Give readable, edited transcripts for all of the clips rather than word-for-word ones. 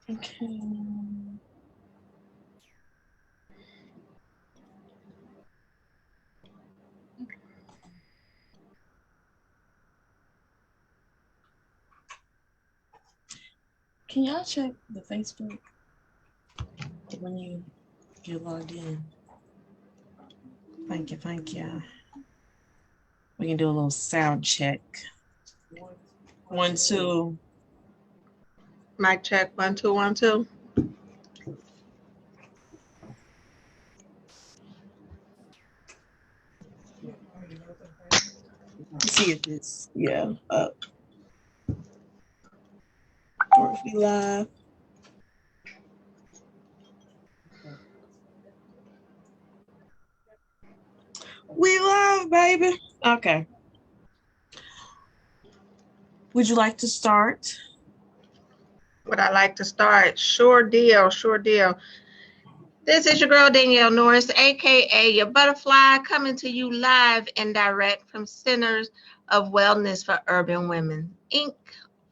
Okay. Can y'all check the Facebook when you get logged in? Thank you, thank you. We can do a little sound check. 1, 2. Mic check, 1 2 1 2. See if it's up. Or if we live. We live, baby. Okay. Would you like to start? Would I like to start? Sure deal, sure deal. This is your girl Danielle Norris, aka your butterfly, coming to you live and direct from Centers of Wellness for Urban Women, Inc.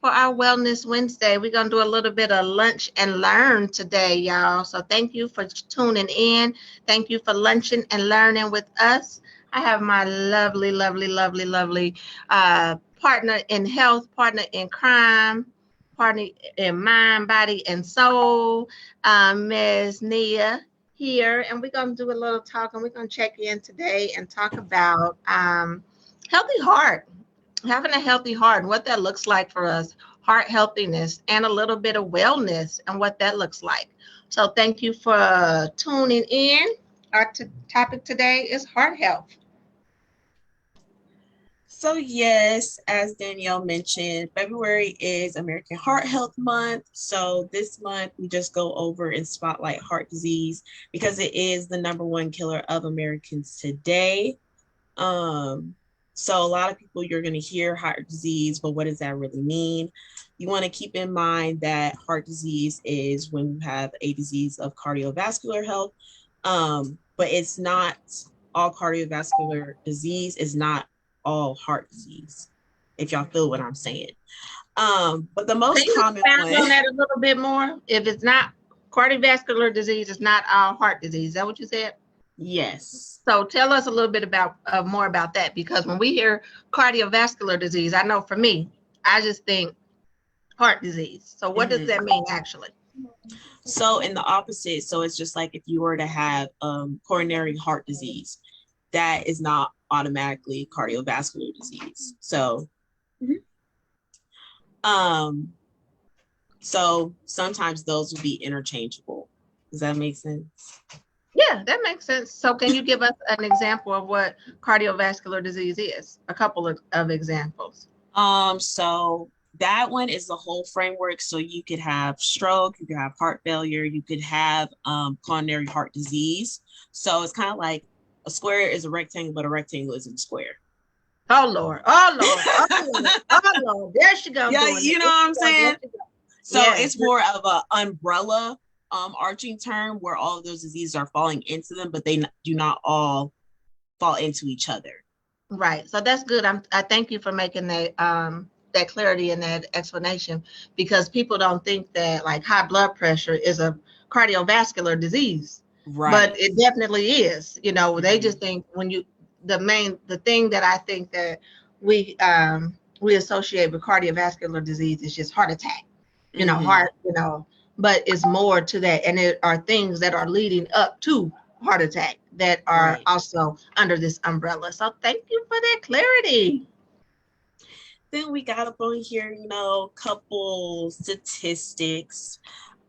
For our Wellness Wednesday, we're gonna do a little bit of lunch and learn today, y'all. So thank you for tuning in. Thank you for lunching and learning with us. I have my lovely, lovely, lovely, lovely partner in health, partner in crime, partner in mind, body, and soul, Ms. Nia here, and we're going to do a little talk, and we're going to check in today and talk about healthy heart, having a healthy heart, and what that looks like for us, heart healthiness, and a little bit of wellness, and what that looks like. So thank you for tuning in. Our topic today is heart health. So, yes, as Danielle mentioned, February is American Heart Health Month. So, this month we just go over and spotlight heart disease because it is the number one killer of Americans today. So, a lot of people, you're going to hear heart disease, but what does that really mean? You want to keep in mind that heart disease is when you have a disease of cardiovascular health, but it's not all cardiovascular disease is not all heart disease, if y'all feel what I'm saying. But the Can most you common expand one, on that a little bit more? If it's not cardiovascular disease, it's not all heart disease. Is that what you said? yes. So tell us a little bit about more about that, because when we hear cardiovascular disease, I know for me, I just think heart disease. So what does Mhm. that mean actually? So in the opposite, so it's just like if you were to have coronary heart disease, that is not automatically cardiovascular disease. So, um, so sometimes those would be interchangeable. Does that make sense? Yeah, that makes sense. So can you give us an example of what cardiovascular disease is? A couple of examples. So that one is the whole framework. So you could have stroke, you could have heart failure, you could have coronary heart disease. So it's kind of like a square is a rectangle, but a rectangle isn't a square. Oh Lord, oh Lord, oh Lord, oh Lord. There she go Yeah, doing it. you know There what she I'm go, there saying? she go. So Yes. it's more of a umbrella arching term where all of those diseases are falling into them, but they do not all fall into each other. Right. So that's good. I thank you for making that clarity and that explanation, because people don't think that like high blood pressure is a cardiovascular disease, Right. but it definitely is. You know, they Mm-hmm. just think when you the thing that I think that we associate with cardiovascular disease is just heart attack. You know, Mm-hmm. heart, but it's more to that, and it are things that are leading up to heart attack that are Right. also under this umbrella. So thank you for that clarity. Then we got up on here, couple statistics.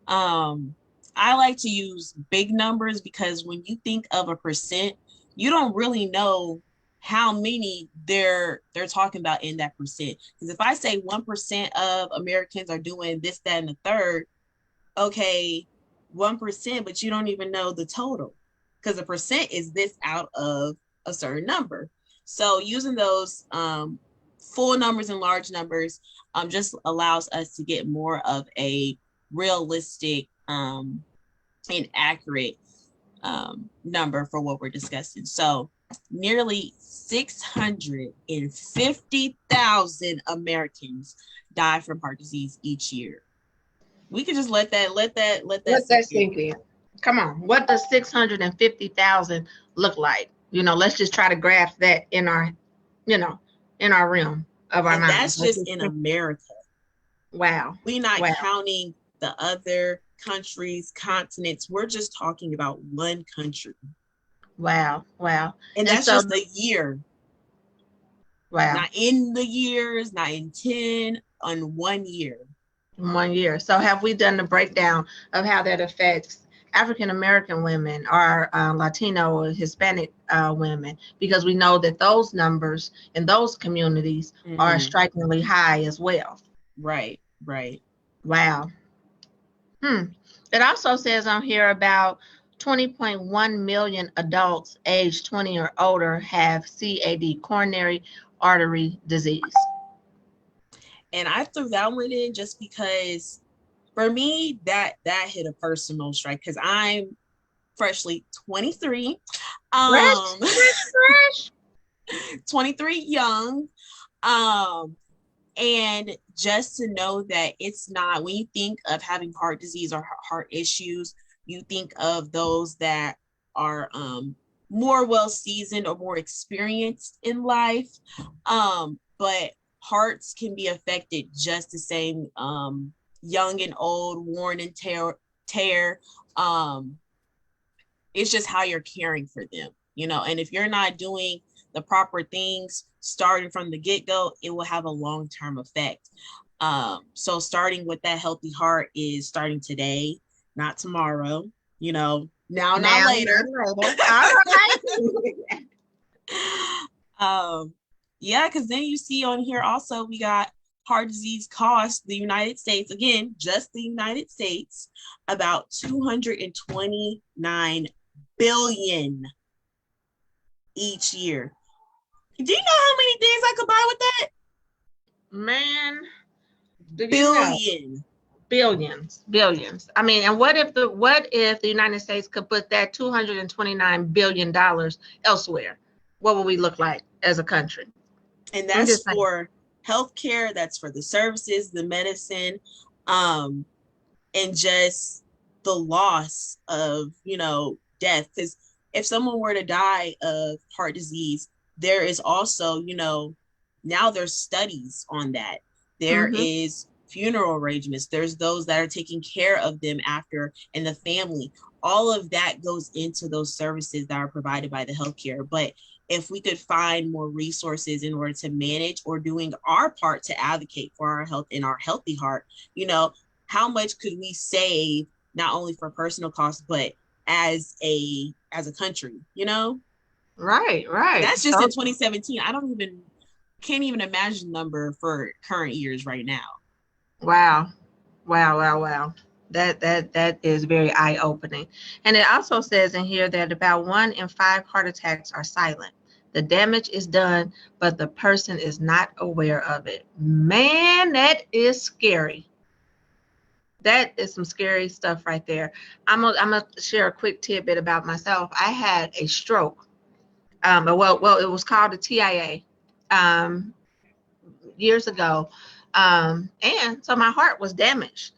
Um, I like to use big numbers because when you think of a percent, you don't really know how many they're talking about in that percent. Because if I say 1% of Americans are doing this, that, and the third, okay, 1%, but you don't even know the total because the percent is this out of a certain number. So using those full numbers and large numbers just allows us to get more of a realistic and accurate number for what we're discussing. So nearly 650,000 Americans die from heart disease each year. We could just let that Let that sink in. sink in. Come on. What does 650,000 look like? Let's just try to grasp that in our, you know, in our realm of our And minds. that's just in America. Wow. We're not Wow. counting the other countries, continents. We're just talking about one country. Wow. Wow. And And that's so, just a year. wow, Not in the years, not in 10, on 1 year. 1 year. So have we done the breakdown of how that affects African American women or Latino or Hispanic women? Because we know that those numbers in those communities are Mm-hmm. strikingly high as well. Right, right. Wow. It also says on here about 20.1 million adults aged 20 or older have CAD, coronary artery disease. And I threw that one in just because for me that hit a personal strike because I'm freshly 23. Fresh, Um fresh, 23 young. Um and just to know that it's not when you think of having heart disease or heart issues, you think of those that are more well seasoned or more experienced in life. But hearts can be affected just the same, young and old, worn and tear. Um, it's just how you're caring for them. And if you're not doing the proper things starting from the get-go, it will have a long-term effect. So starting with that healthy heart is starting today, not tomorrow, now, not now, later. not later. All right. Yeah, because then you see on here also we got heart disease cost the United States, again, just the United States, about 229 billion each year. Do you know how many things I could buy with that? Man, do you know? Billion. Billions. I mean, and what if the United States could put that $229 billion elsewhere? What would we look like as a country? And I'm that's just saying. for healthcare, that's for the services, the medicine, um, and just the loss of, death. Because if someone were to die of heart disease, there is also, now there's studies on that. There Mm-hmm. is funeral arrangements. There's those that are taking care of them after and the family. All of that goes into those services that are provided by the healthcare. But if we could find more resources in order to manage or doing our part to advocate for our health and our healthy heart, how much could we save not only for personal costs but as a country. Right, right. That's just in 2017. Can't even imagine the number for current years right now. Wow. Wow, wow, wow. That is very eye-opening. And it also says in here that about 1 in 5 heart attacks are silent. The damage is done, but the person is not aware of it. Man, that is scary. That is some scary stuff right there. I'm gonna share a quick tidbit about myself. I had a stroke. Well, it was called a TIA years ago, and so my heart was damaged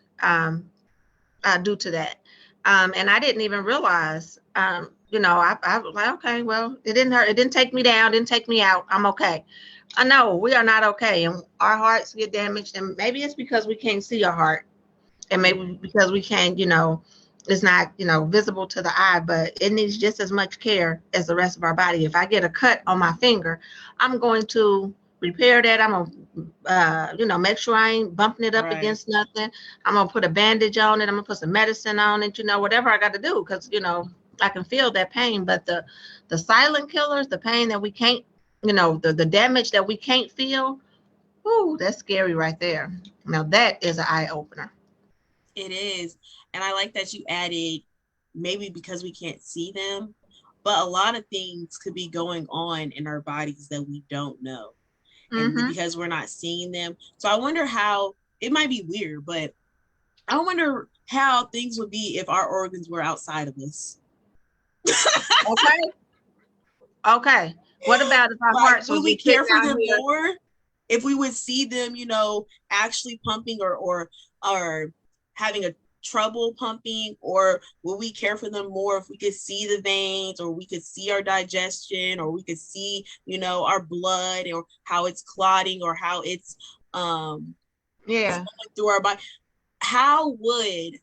due to that, and I didn't even realize. I was like, okay, well, it didn't hurt. It didn't take me down. Didn't take me out. I'm okay. I know we are not okay, and our hearts get damaged, and maybe it's because we can't see our heart, and maybe because we can't, it's not, visible to the eye, but it needs just as much care as the rest of our body. If I get a cut on my finger, I'm going to repair that. I'm gonna, make sure I ain't bumping it up Right. against nothing. I'm gonna put a bandage on it. I'm gonna put some medicine on it. Whatever I got to do, because I can feel that pain. But the silent killers, the pain that we can't, the damage that we can't feel. Ooh, that's scary right there. Now that is an eye opener. It is. And I like that you added maybe because we can't see them, but a lot of things could be going on in our bodies that we don't know. And Mm-hmm. because we're not seeing them. So I wonder how it might be weird, but I wonder how things would be if our organs were outside of us. Okay. Okay. What about if our hearts would was we just care sitting for out them here? more if we would see them, actually pumping or having a trouble pumping, or will we care for them more if we could see the veins, or we could see our digestion, or we could see, our blood, or how it's clotting, or how it's Yeah. through our body? How would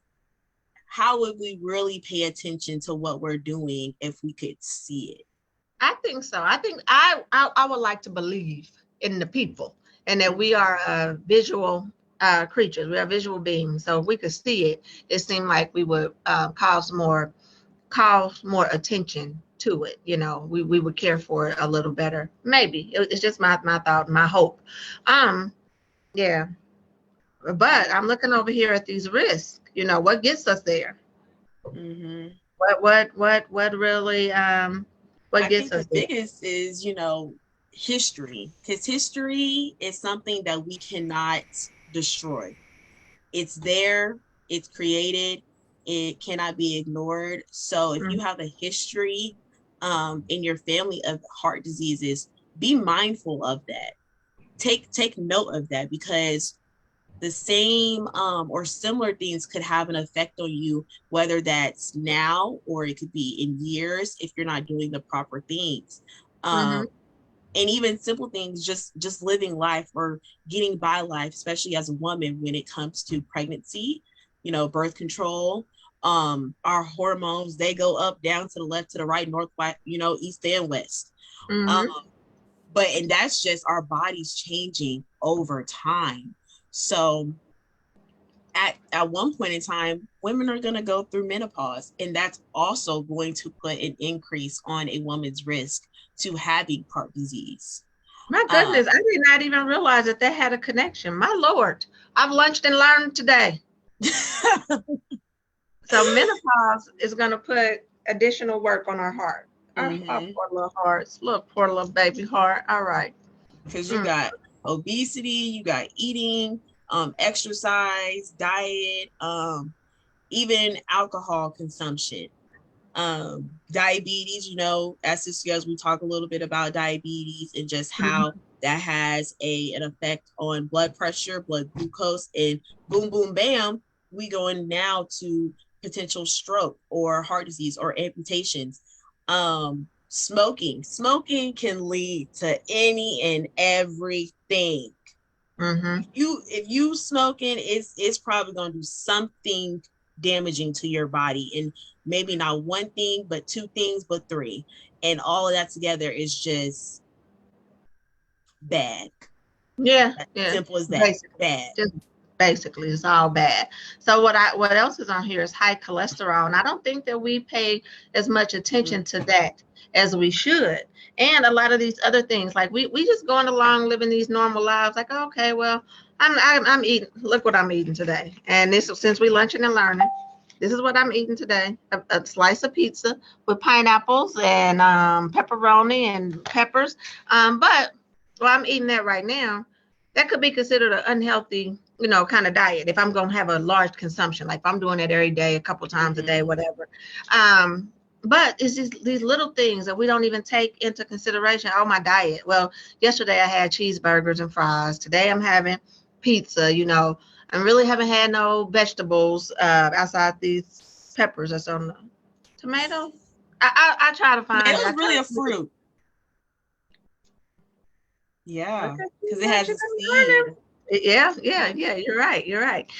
we really pay attention to what we're doing if we could see it? I think so. I think I would like to believe in the people, and that we are visual creatures. We are visual beings. So if we could see it, it seemed like we would cause more attention to it. We would care for it a little better. Maybe it's just my thought, my hope. Yeah. But I'm looking over here at these risks. What gets us there? Mm-hmm. What really what I gets think us the there? biggest is, history, because history is something that we cannot destroy. It's there, it's created, it cannot be ignored. So if you Mm. have a history in your family of heart diseases, be mindful of that. Take note of that, because the same or similar things could have an effect on you, whether that's now or it could be in years if you're not doing the proper things. Mm-hmm. And even simple things, just living life or getting by life, especially as a woman when it comes to pregnancy, birth control. Our hormones, they go up, down, to the left, to the right, north, east and west. um Mm-hmm. and that's just our bodies changing over time. So at one point in time, women are going to go through menopause, and that's also going to put an increase on a woman's risk to having heart disease. My um goodness, I did not even realize that they had a connection. My Lord, I've lunched and learned today. So menopause is going to put additional work on our heart. Our hmm poor little hearts. Look, poor little baby heart. All right. because you Mm. got obesity, you got eating, exercise, diet, even alcohol consumption, diabetes. As discussed, we talk a little bit about diabetes and just how Mhm. that has an effect on blood pressure, blood glucose, and boom, boom, bam, we going now to potential stroke or heart disease or amputations. Smoking can lead to any and everything. Mhm. If you smoking, it's probably going to do something damaging to your body, and maybe not one thing but two things but three, and all of that together is just bad. Yeah, yeah. Simple as that. Basically, Bad. just basically, it's all bad. So what else is on here is high cholesterol, and I don't think that we pay as much attention to that as we should. And a lot of these other things, like we just going along living these normal lives, like okay, well, I'm eating. Look what I'm eating today, and this since we lunching and learning. This is what I'm eating today: a slice of pizza with pineapples and pepperoni and peppers. But well, I'm eating that right now. That could be considered an unhealthy, kind of diet if I'm gonna have a large consumption. Like if I'm doing it every day, a couple times a day, Mm-hmm. whatever. But it's just these little things that we don't even take into consideration. Oh, my diet. Well, yesterday I had cheeseburgers and fries. Today I'm having pizza. I really haven't had no vegetables outside these peppers that's on the tomato. I try to find Tomato it. I is try really a to. fruit. Yeah, Okay, because it yeah, has she a been seed. learning. Yeah. You're right. You're right.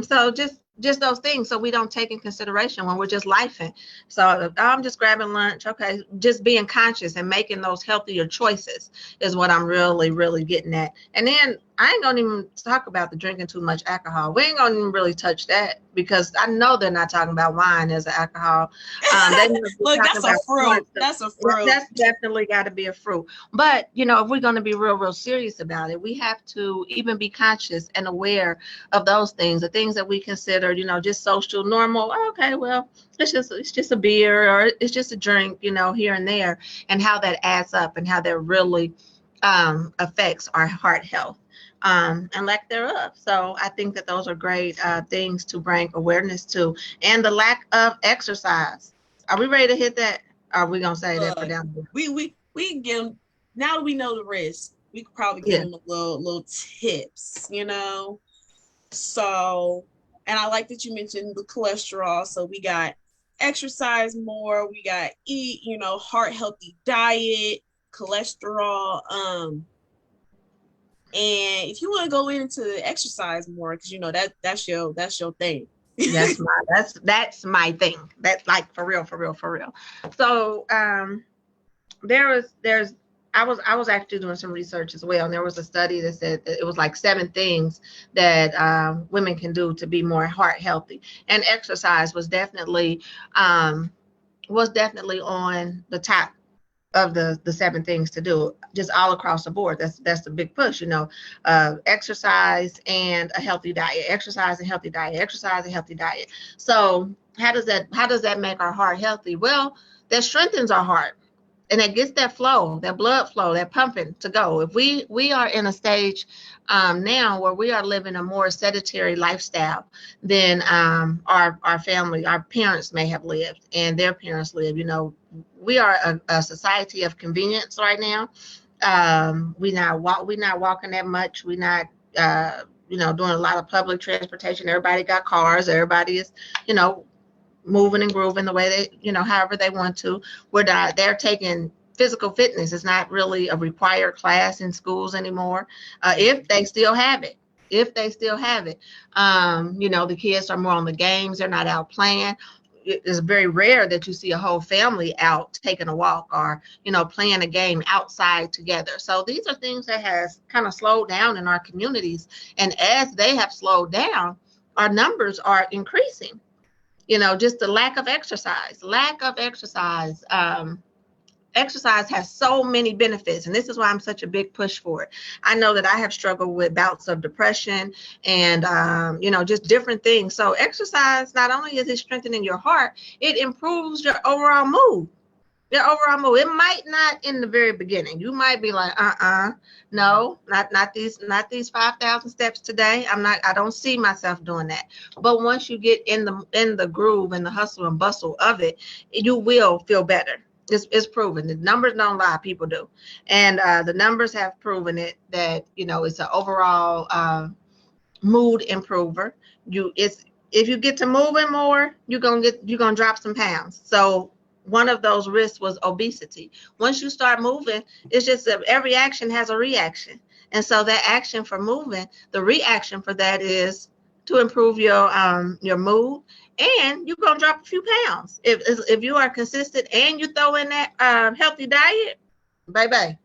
So just those things, so we don't take in consideration when we're just lifing. So I'm just grabbing lunch. Okay, just being conscious and making those healthier choices is what I'm really, really getting at. And then I ain't gonna even talk about the drinking too much alcohol. We ain't gonna even really touch that because I know they're not talking about wine as an alcohol. They must be Look, talking that's a about fruit. That's a fruit. that's definitely got to be a fruit. But if we're going to be real serious about it, we have to even be conscious and aware of those things, the things that we consider, just social normal. Okay, well, it's just a beer or it's just a drink, here and there, and how that adds up and how that really affects our heart health. And lack thereof. So I think that those are great things to bring awareness to, and the lack of exercise. Are we ready to hit that? Are we gonna say that for Look, down the road? we can give them, now that we know the risk, we could probably give Yeah. them a little tips. So And I like that you mentioned the cholesterol. So we got exercise more, we got eat, heart healthy diet, cholesterol. And if you want to go into exercise more, because that's your thing. That's my thing. That's like for real, for real, for real. So there's I was actually doing some research as well, and there was a study that said that it was like 7 things that women can do to be more heart healthy, and exercise was definitely on the top of the 7 things to do, just all across the board. That's the big push, exercise and a healthy diet, exercise and healthy diet, exercise and healthy diet. So how does that make our heart healthy? Well, that strengthens our heart, and it gets that flow, that blood flow, that pumping to go. If we are in a stage now where we are living a more sedentary lifestyle than our family, our parents may have lived, and their parents lived. We are a society of convenience right now. We're not walking that much. We're not doing a lot of public transportation. Everybody got cars. Everybody is you know moving and grooving the way they, however they want to. They're taking physical fitness. It's not really a required class in schools anymore. If they still have it. If they still have it. The kids are more on the games. They're not out playing. It's very rare that you see a whole family out taking a walk or, playing a game outside together. So these are things that has kind of slowed down in our communities. And as they have slowed down, our numbers are increasing. Just the lack of exercise. Exercise has so many benefits, and this is why I'm such a big push for it. I know that I have struggled with bouts of depression and just different things. So exercise, not only is it strengthening your heart, it improves your overall mood. It might not in the very beginning. You might be like, no, not these 5,000 steps today. I don't see myself doing that. But once you get in the groove and the hustle and bustle of it, you will feel better. It's proven. The numbers don't lie, people do. And the numbers have proven it that, it's an overall mood improver. If you get to moving more, you're gonna drop some pounds. So one of those risks was obesity. Once you start moving, it's just that every action has a reaction. And so that action for moving, the reaction for that is to improve your mood, and you're gonna drop a few pounds. If you are consistent and you throw in that healthy diet, baby.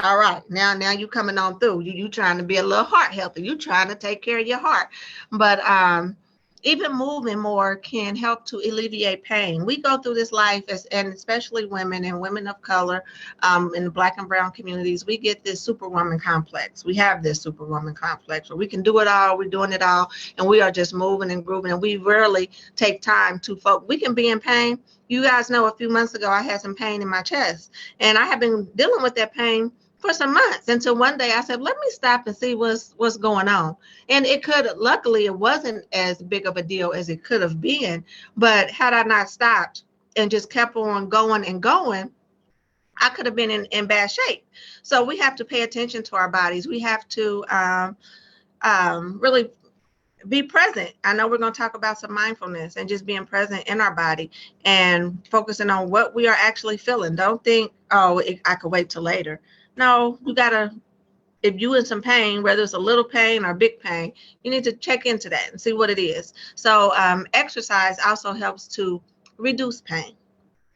All right, now you coming on through. You trying to be a little heart healthy. You trying to take care of your heart. But even moving more can help to alleviate pain. We go through this life and especially women and women of color in the Black and brown communities, we get this superwoman complex. We have this superwoman complex where we can do it all, we're doing it all, and we are just moving and grooving, and we rarely take time to focus. We can be in pain. You guys know a few months ago I had some pain in my chest, and I have been dealing with that pain for some months, until one day I said, let me stop and see what's going on. And luckily it wasn't as big of a deal as it could have been, but had I not stopped and just kept on going and going, I could have been in bad shape. So we have to pay attention to our bodies. We have to really be present. I know we're going to talk about some mindfulness and just being present in our body and focusing on what we are actually feeling. Don't think, I could wait till later. No, you gotta, if you in some pain, whether it's a little pain or big pain, you need to check into that and see what it is. So exercise also helps to reduce pain.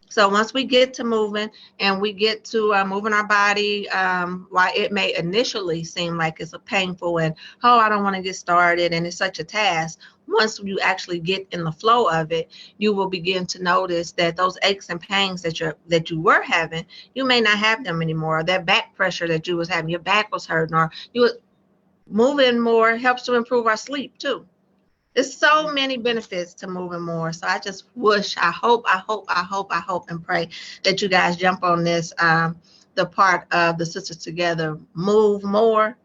So once we get to moving and we get to moving our body, while it may initially seem like it's a painful and, I don't want to get started and it's such a task, once you actually get in the flow of it, you will begin to notice that those aches and pains that you were having, you may not have them anymore. That back pressure that you was having, your back was hurting, or you were moving more helps to improve our sleep too. There's so many benefits to moving more. So I just I hope, and pray that you guys jump on this, the part of the Sisters Together, move more,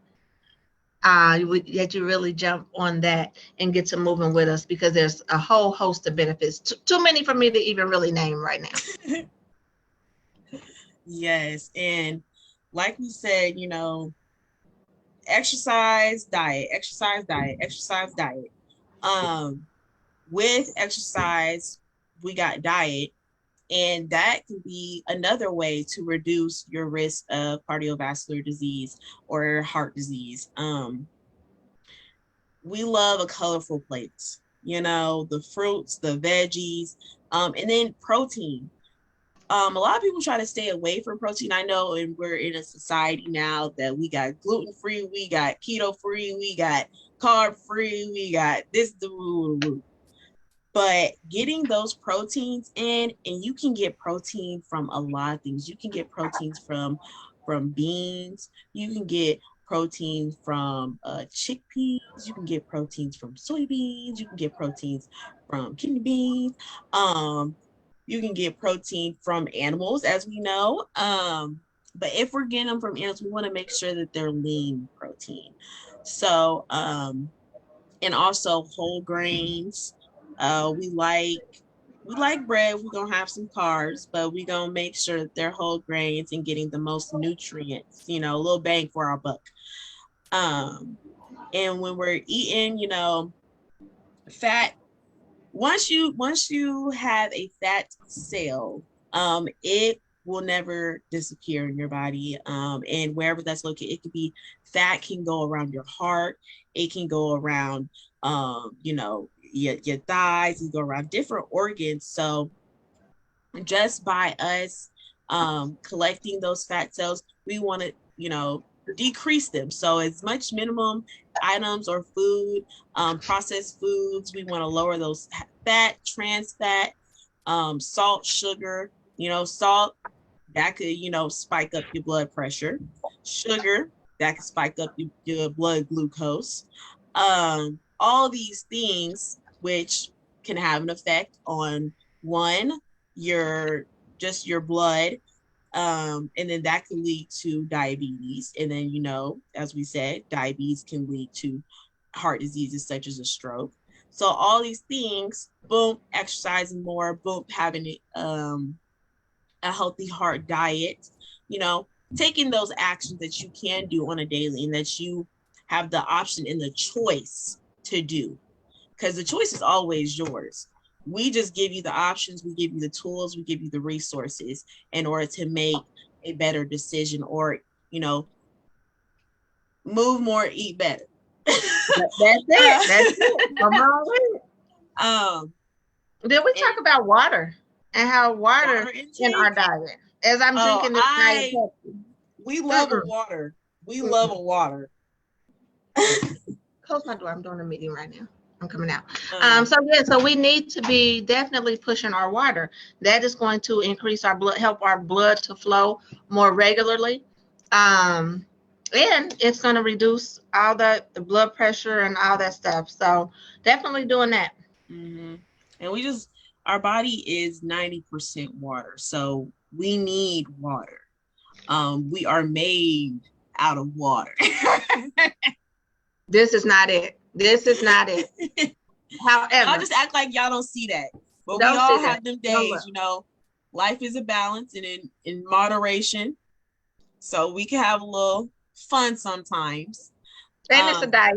that you really jump on that and get to moving with us, because there's a whole host of benefits. Too many for me to even really name right now. Yes. And like we said, exercise, diet, exercise, diet, exercise, diet. With exercise, we got diet, and that can be another way to reduce your risk of cardiovascular disease or heart disease. We love a colorful plate, the fruits, the veggies, and then protein. A lot of people try to stay away from protein. I know, and we're in a society now that we got gluten free, we got keto free, we got carb free, we got this, but getting those proteins in, and you can get protein from a lot of things. You can get proteins from beans. You can get protein from chickpeas. You can get proteins from soybeans. You can get proteins from kidney beans. You can get protein from animals, as we know. But if we're getting them from animals, we want to make sure that they're lean protein. So, and also whole grains. We like bread. We're gonna have some carbs, but we're gonna make sure that they're whole grains and getting the most nutrients, a little bang for our buck. Um, and when we're eating, fat, once you have a fat cell, it will never disappear in your body. And wherever that's located, it could be fat can go around your heart, it can go around your thighs, and go around different organs. So just by us collecting those fat cells, we want to, decrease them. So as much minimum items or food, processed foods, we want to lower those fat, trans fat, salt, sugar. Salt that could, spike up your blood pressure. Sugar that could spike up your blood glucose. All these things which can have an effect on one, your blood, and then that can lead to diabetes. And then, as we said, diabetes can lead to heart diseases such as a stroke. So all these things, boom, exercising more, boom, having a healthy heart diet, taking those actions that you can do on a daily and that you have the option and the choice to do, because the choice is always yours. We just give you the options, we give you the tools, we give you the resources in order to make a better decision, or move more, eat better. That's it. Come on with it. Did we talk about water and how water in our diet? As I'm drinking this diet Pepsi. We love a water. We love a water. Close my door. I'm doing a meeting right now. I'm coming out. So we need to be definitely pushing our water. That is going to increase our blood, help our blood to flow more regularly. And it's going to reduce all the blood pressure and all that stuff. So definitely doing that. Mm-hmm. And our body is 90% water. So we need water. We are made out of water. This is not it. However, I'll just act like y'all don't see that. But we all have them days, life is a balance and in moderation. So we can have a little fun sometimes. And it's a diet.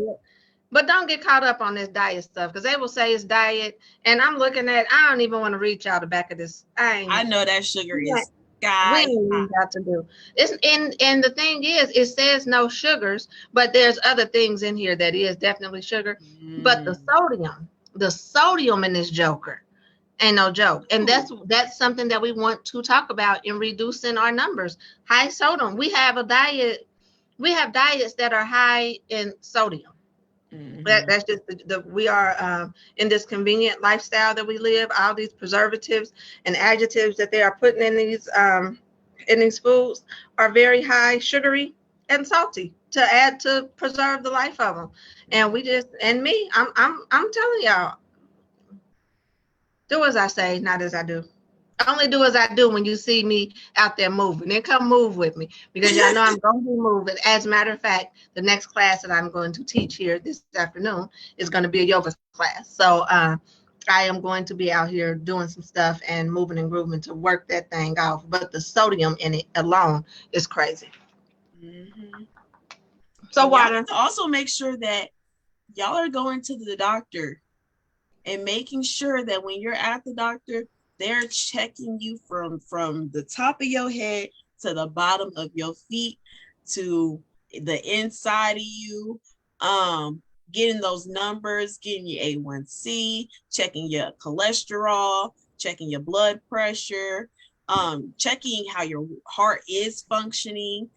But don't get caught up on this diet stuff, because they will say it's diet. And I'm looking at, I don't even want to reach out the back of this. I know that sugar is sky. We got to do. And the thing is, it says no sugars, but there's other things in here that is definitely sugar. But the sodium in this joker ain't no joke. And that's something that we want to talk about in reducing our numbers. High sodium. We have diets that are high in sodium. Mm-hmm. That's just we are in this convenient lifestyle that we live. All these preservatives and adjectives that they are putting in these foods are very high, sugary and salty to add to preserve the life of them. And I'm telling y'all, do as I say, not as I do. Only do as I do when you see me out there moving. Then come move with me, because y'all know I'm going to be moving. As a matter of fact, the next class that I'm going to teach here this afternoon is going to be a yoga class. So I am going to be out here doing some stuff and moving and grooving to work that thing off. But the sodium in it alone is crazy. Mm-hmm. So water. Also make sure that y'all are going to the doctor and making sure that when you're at the doctor, they're checking you from the top of your head to the bottom of your feet to the inside of you. Getting those numbers, getting your A1C, checking your cholesterol, checking your blood pressure, checking how your heart is functioning,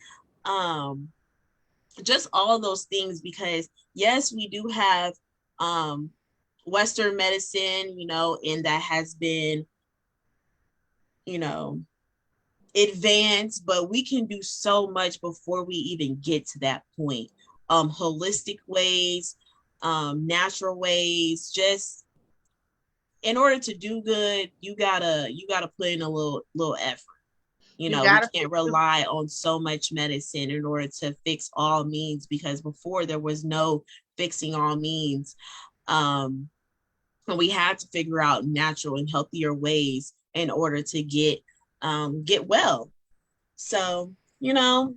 just all those things. Because yes, we do have um, Western medicine, and that has been, you know, advanced, but we can do so much before we even get to that point. Holistic ways, natural ways, just in order to do good, you gotta put in a little effort. You We gotta can't fix the rely on so much medicine in order to fix all means, because before there was no fixing all means. And we had to figure out natural and healthier ways in order to get well. So,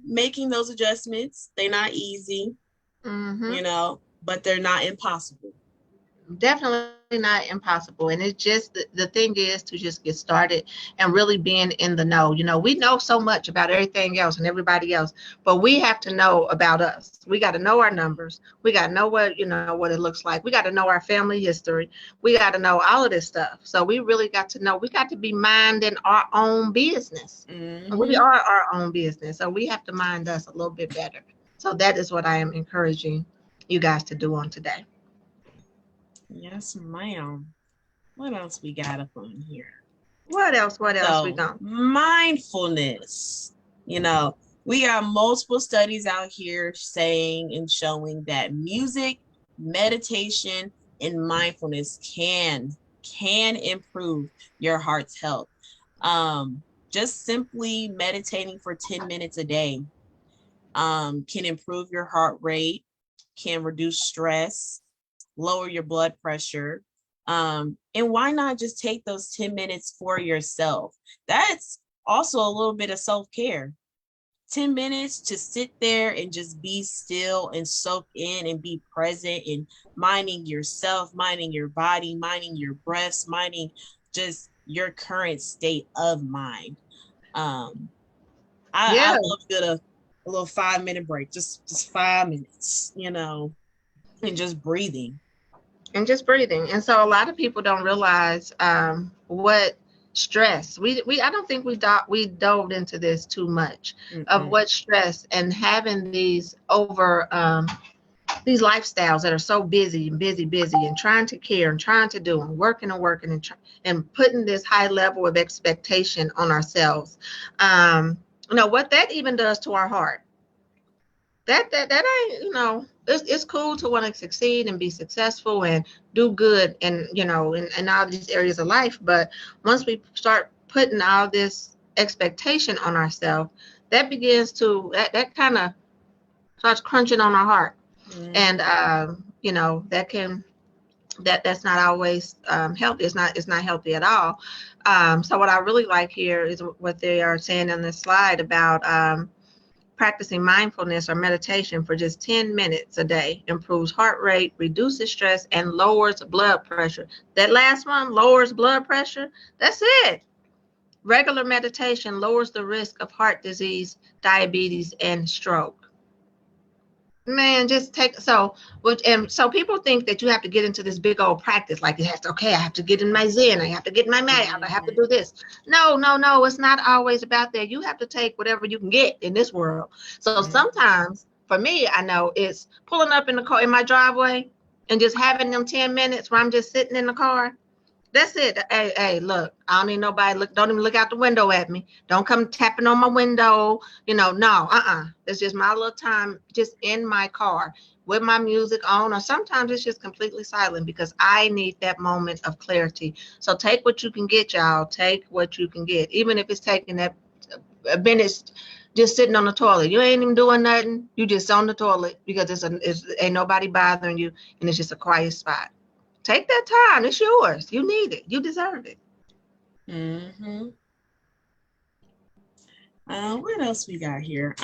making those adjustments, they're not easy, hmm but they're not impossible. Definitely not impossible. And it's just the thing is to just get started and really being in the know. We know so much about everything else and everybody else, but we have to know about us. We got to know our numbers. We got to know what it looks like. We got to know our family history. We got to know all of this stuff. So we really got to know. We got to be minding our own business. We Mm-hmm. are our own business. So we have to mind us a little bit better. So that is what I am encouraging you guys to do on today. Yes, ma'am. What else we got up on here? What else? What else we So, got? mindfulness. You know, we got multiple studies out here saying and showing that music, meditation, and mindfulness can improve your heart's health. Just simply meditating for 10 minutes a day can improve your heart rate, can reduce stress, lower your blood pressure. And why not just take those 10 minutes for yourself? That's also a little bit of self care. 10 minutes to sit there and just be still and soak in and be present and minding yourself, minding your body, minding your breaths, minding just your current state of mind. Um, I Yeah, love a little 5 minute break, just 5 minutes, and just breathing. and just breathing. And so a lot of people don't realize what stress. We I don't think we dove into this too much of Mm-mm. what stress and having these lifestyles that are so busy and busy, busy, and trying to care and trying to do and working and putting this high level of expectation on ourselves. What that even does to our heart. That ain't, it's cool to want to succeed and be successful and do good and in all these areas of life, but once we start putting all this expectation on ourselves, that begins to that kind of starts crunching on our heart. And Mm-hmm. that can that's not always healthy. It's not healthy at all. So what I really like here is what they are saying on this slide about practicing mindfulness or meditation for just 10 minutes a day improves heart rate, reduces stress, and lowers blood pressure. That last one, lowers blood pressure. That's it. Regular meditation lowers the risk of heart disease, diabetes, and stroke. Man, just take and so people think that you have to get into this big old practice, like it has to, okay, I have to get in my Zen, I have to get in my mat, I have to Mm-hmm. do this. No, no, no, it's not always about that. You have to take whatever you can get in this world. So sometimes for me, I know it's pulling up in the car in my driveway and just having them 10 minutes where I'm just sitting in the car. That's it. Hey, hey, look, I don't need nobody look, don't even look out the window at me. Don't come tapping on my window. No, It's just my little time just in my car with my music on, or sometimes it's just completely silent because I need that moment of clarity. So take what you can get, y'all. Take what you can get. Even if it's taking that a minute just sitting on the toilet. You ain't even doing nothing. You just on the toilet because ain't nobody bothering you and it's just a quiet spot. Take that time. It's yours. You need it. You deserve it. Mm-hmm. What else we got here?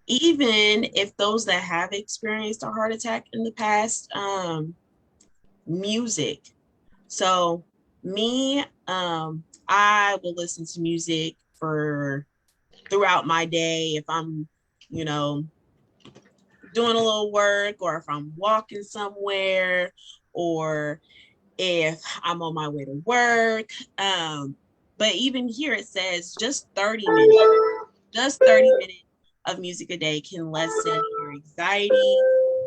Even if those that have experienced a heart attack in the past, music. So me, I will listen to music for throughout my day if I'm, you know, doing a little work, or if I'm walking somewhere, or if I'm on my way to work. But even here it says just 30 minutes, just 30 minutes of music a day can lessen your anxiety,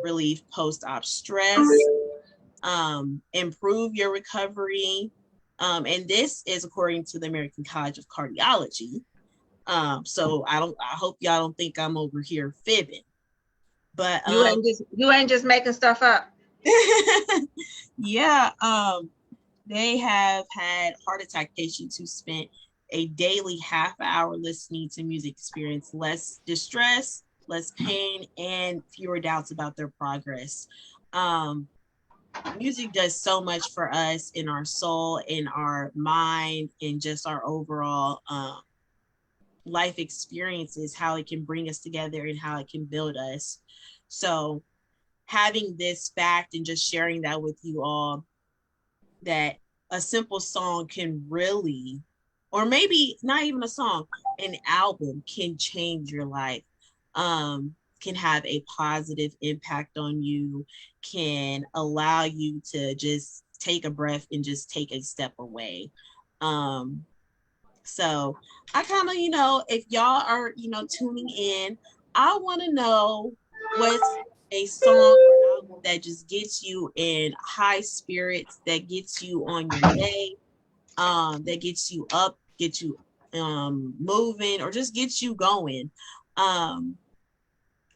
relieve post-op stress, improve your recovery. And this is according to the American College of Cardiology. So I hope y'all don't think I'm over here fibbing. But you ain't just making stuff up. yeah, they have had heart attack patients who spent a daily half hour listening to music experience less distress, less pain, and fewer doubts about their progress. Music does so much for us in our soul, in our mind, and just our overall life experiences, how it can bring us together and how it can build us. So having this fact and just sharing that with you all, that a simple song can really, or maybe not even a song, an album can change your life, can have a positive impact on you, can allow you to just take a breath and just take a step away. So I kind of, if y'all are, tuning in, I want to know what's a song or album that just gets you in high spirits, that gets you on your day, that gets you up, gets you moving, or just gets you going.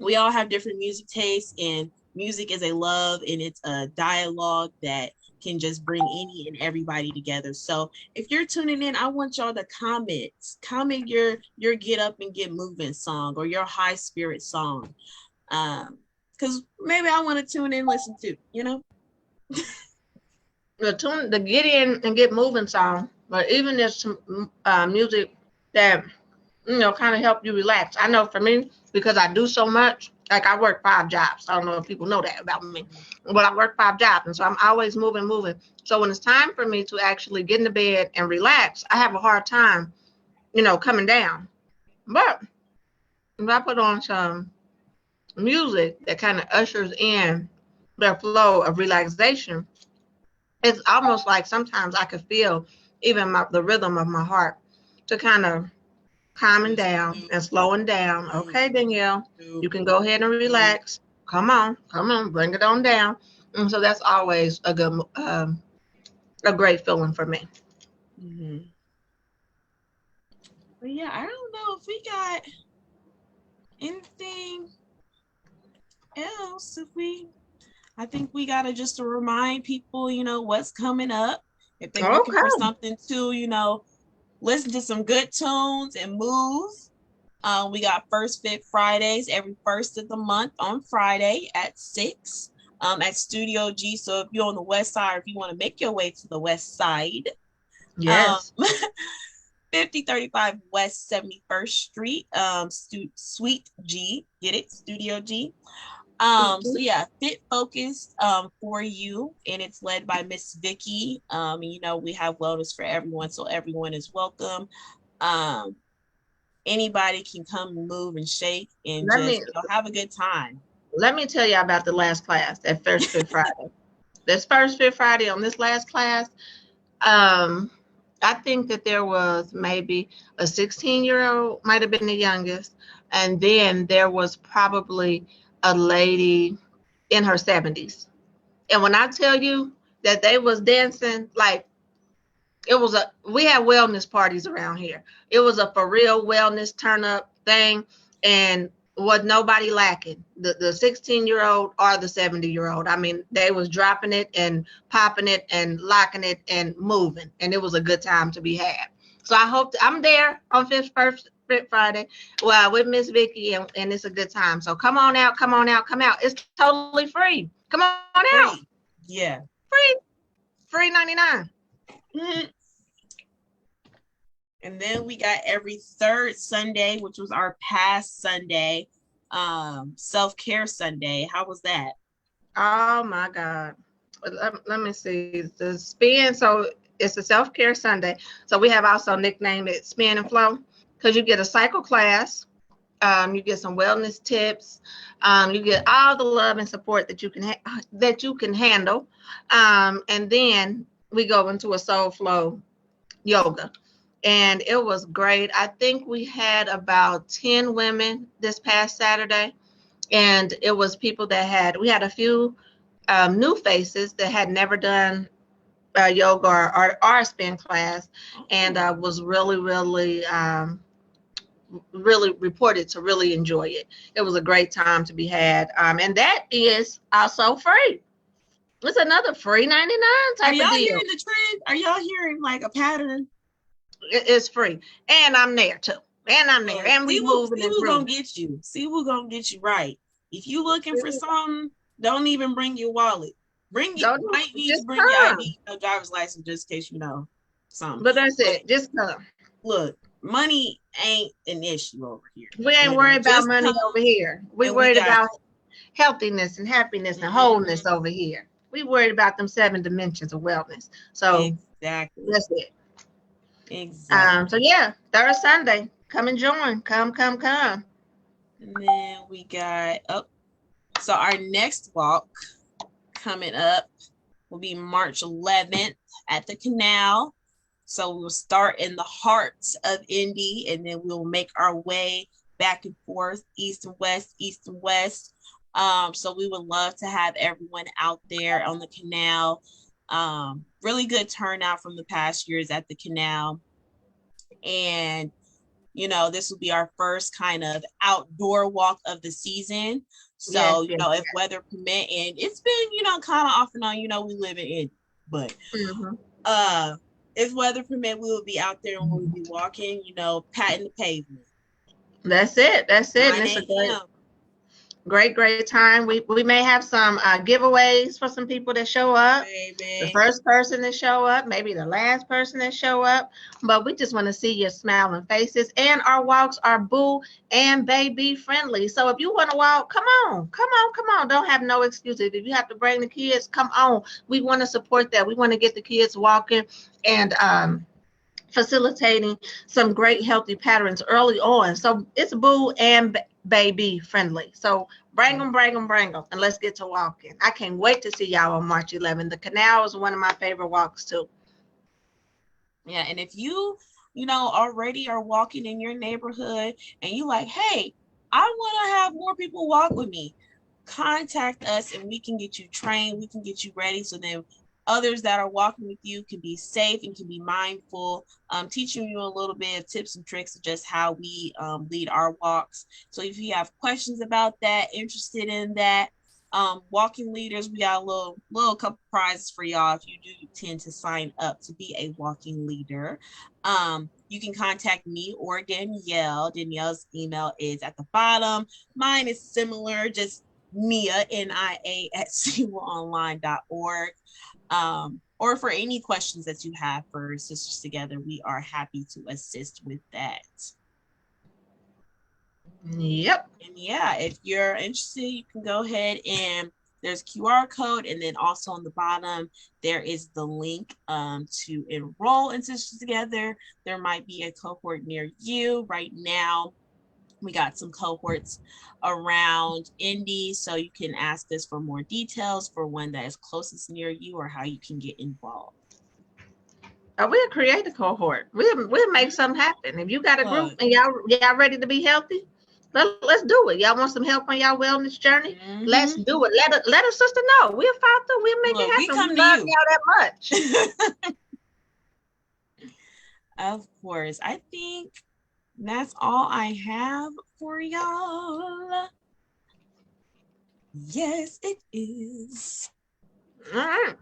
We all have different music tastes, and music is a love, and it's a dialogue that can just bring any and everybody together. So if you're tuning in, I want y'all to comment your get up and get moving song, or your high spirit song. Because maybe I want to tune in, listen to, The get in and get moving song, but even there's some music that kind of help you relax. I know for me, because I do so much, like I work 5 jobs. I don't know if people know that about me, but I work 5 jobs, and so I'm always moving. So when it's time for me to actually get into bed and relax, I have a hard time, coming down. But if I put on some music that kind of ushers in the flow of relaxation, it's almost like sometimes I could feel even the rhythm of my heart to kind of calming down and slowing down. Okay, Danielle, you can go ahead and relax. Come on, bring it on down. And so that's always a great feeling for me. Mm-hmm. But yeah, I don't know if we got anything else. I think we gotta just to remind people, what's coming up. If they're looking for something to, listen to some good tunes and move. We got First Fit Fridays every first of the month on Friday at 6 at Studio G. So if you're on the west side, or if you want to make your way to the west side, yes, 5035 West 71st Street, Suite G, get it? Studio G. So yeah, fit focused for you, and it's led by Miss Vicky. We have wellness for everyone, so everyone is welcome. Anybody can come and move and shake and have a good time. Let me tell you about the last class at First Fit Friday. This First Fit Friday on this last class, I think that there was maybe a 16-year-old, might have been the youngest, and then there was probably a lady in her 70s. And when I tell you that they was dancing, like we had wellness parties around here. It was a for real wellness turn up thing, and was nobody lacking. The 16-year-old or the 70-year-old. I mean, they was dropping it and popping it and locking it and moving, and it was a good time to be had. So I hope I'm there on First Fit Friday, well, with Miss Vicky, and it's a good time. So come on out. It's totally free. Come on out. Free. Yeah. Free 99. Mm-hmm. And then we got every third Sunday, which was our past Sunday, self-care Sunday. How was that? Oh my God. Let me see the spin. So it's a self-care Sunday. So we have also nicknamed it Spin and Flow because you get a cycle class. You get some wellness tips. You get all the love and support that you can handle. And then we go into a soul flow yoga, and it was great. I think we had about 10 women this past Saturday, and it was people we had a few new faces that had never done yoga or spin class, and was really reported to really enjoy it. It was a great time to be had, and that is also free. It's another free 99 Are type y'all of deal. hearing the trend? Are y'all hearing like a pattern? It's free, and I'm there too, and I'm there, and we moving and who's gonna grooving. get you. See who's gonna get you right. If you looking for something, don't even bring your wallet. Might need to bring your ID, driver's license, just in case you know something. But that's it. Just come. Look, money ain't an issue over here. We ain't worried about money over here. We worried about healthiness and happiness and wholeness over here. We worried about them 7 dimensions of wellness. So exactly, that's it. Exactly. So yeah, third Sunday, come and join. Come. And then we got so our next walk coming up will be March 11th at the Canal. So we'll start in the heart of Indy, and then we'll make our way back and forth, east and west, east and west. So we would love to have everyone out there on the Canal. Really good turnout from the past years at the Canal. And, you know, this will be our first kind of outdoor walk of the season. So, if weather permit, and it's been, kind of off and on, we live in Indy, but if weather permit, we will be out there and we'll be walking, patting the pavement. That's it. And it's a great time. We may have some giveaways for some people that show up. Baby. The first person to show up, maybe the last person to show up, but we just want to see your smiling faces. And our walks are boo and baby friendly. So if you want to walk, come on. Don't have no excuses. If you have to bring the kids, come on. We want to support that. We want to get the kids walking and facilitating some great healthy patterns early on. So it's boo and baby friendly. So bring them, and let's get to walking. I can't wait to see y'all on March 11th. The Canal is one of my favorite walks too. Yeah, and if you already are walking in your neighborhood and you like, hey, I want to have more people walk with me, contact us and we can get you trained, we can get you ready, so then others that are walking with you can be safe and can be mindful, teaching you a little bit of tips and tricks of just how we lead our walks. So if you have questions about that, interested in that, walking leaders, we got a little couple prizes for y'all if you do tend to sign up to be a walking leader. You can contact me or Danielle. Danielle's email is at the bottom. Mine is similar, just Nia, NIA at SeawellOnline.org. Or for any questions that you have for Sisters Together, we are happy to assist with that. Yep. And yeah, if you're interested, you can go ahead and there's QR code, and then also on the bottom there is the link to enroll in Sisters Together. There might be a cohort near you right now. We got some cohorts around Indy, so you can ask us for more details for one that is closest near you or how you can get involved. We'll create a cohort. We'll make something happen. If you got a group and y'all ready to be healthy, let's do it. Y'all want some help on y'all wellness journey? Mm-hmm. Let's do it. Let a sister know. We'll follow through. We'll make it happen. We love y'all that much. Of course. I think that's all I have for y'all. Yes, it is. All right.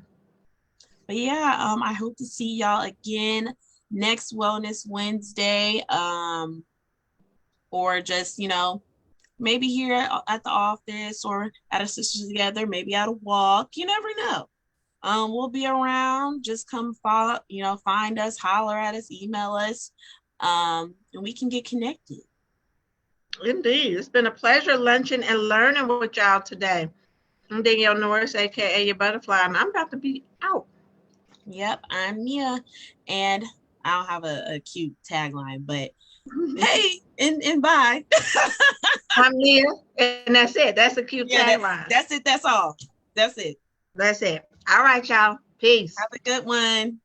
But yeah, I hope to see y'all again next Wellness Wednesday. Or just, maybe here at the office or at a Sisters Together, maybe at a walk. You never know. We'll be around. Just come follow, find us, holler at us, email us, and we can get connected. Indeed. It's been a pleasure lunching and learning with y'all today. I'm Danielle Norris, aka your butterfly, and I'm about to be out. Yep, I'm Mia, and I don't have a cute tagline, but hey, and bye. I'm Mia, and that's it. That's a cute Yeah, tagline. that's it. That's all. That's it. That's it. All right, y'all. Peace. Have a good one.